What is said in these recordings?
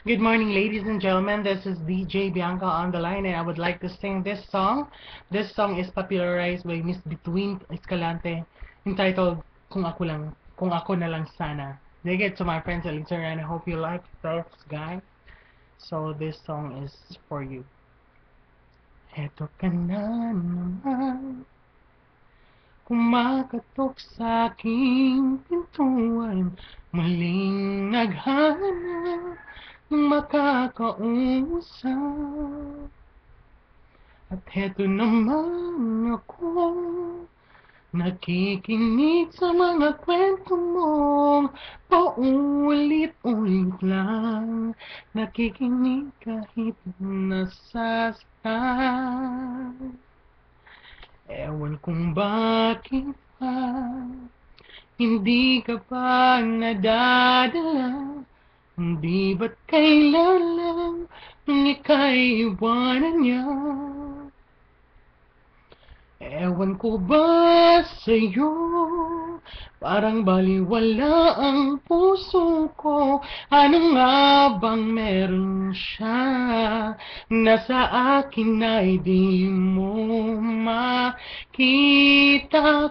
Good morning, ladies and gentlemen. This is DJ Bianca on the line, and I would like to sing this song. This song is popularized by Miss Between Escalante, entitled Kung Ako Na Lang Sana. Dig it to my friends and listener, and I hope you like this, guys. So this song is for you. Eto ka na naman, kumakatok sa aking pintuan, muling naghahanap ng makakausap. At heto naman ako, nakikinig sa mga kwento mong paulit-ulit lang. Nakikinig kahit nasasaktan. Ewan kung bakit pa hindi ka pa nadadala. Hindi ba't kailan lang nung ika'y iwanan niya? Ewan ko ba sa'yo, parang baliwala ang puso ko. Ano nga bang meron siya na sa akin ay di mo makita?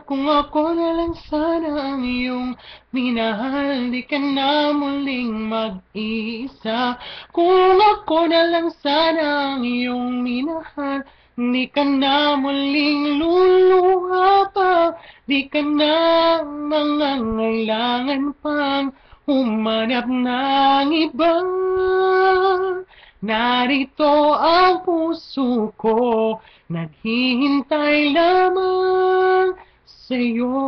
Kung ako na lang sana ang iyong minahal, di ka na muling mag-iisa. Kung ako na lang sana ang iyong minahal, di ka na muling luluha pa, di ka na mangangailangan pang humanap ng iba. Narito ang puso ko, naghihintay lamang sa'yo.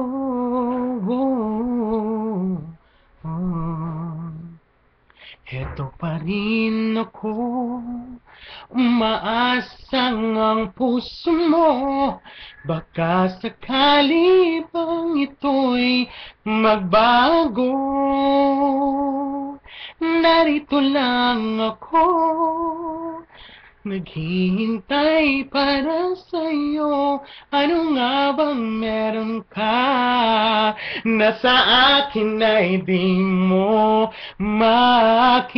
Heto pa rin ako, umaasang ang puso mo, baka sakali bang ito'y magbago. Narito lang ako, naghihintay para sa'yo. Ano nga bang meron ka na sa akin ay di mo makita?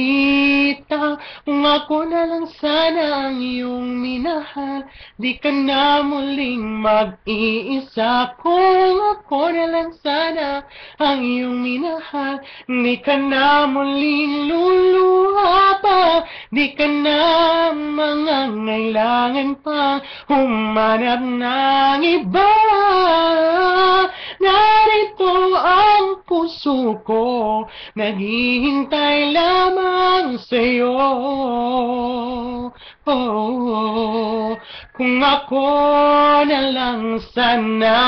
Kung ako na lang sana ang iyong minahal, di ka na muling mag-iisa. Kung ako na lang sana ang iyong minahal, di ka na muling luluha pa, di ka na mangangailangan pang humanap ng iba. Narito ang puso ko, naghihintay lamang sa'yo. Kung ako na lang sana,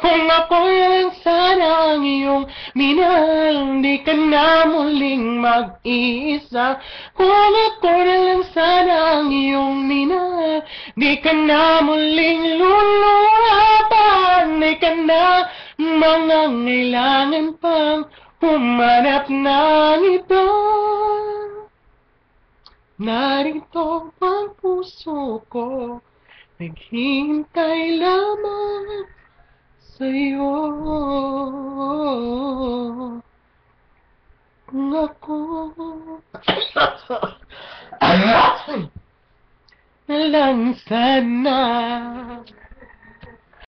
kung ako lang sana ang iyong minahal, di ka na muling mag-iisa. Kung ako na lang sana ang iyong minahal, di ka na muling luluha pa, di ka na mangangailangan pang humanap ng iba. Narito ang puso ko, naghihintay lamang sa'yo. Kung ako na lang sana.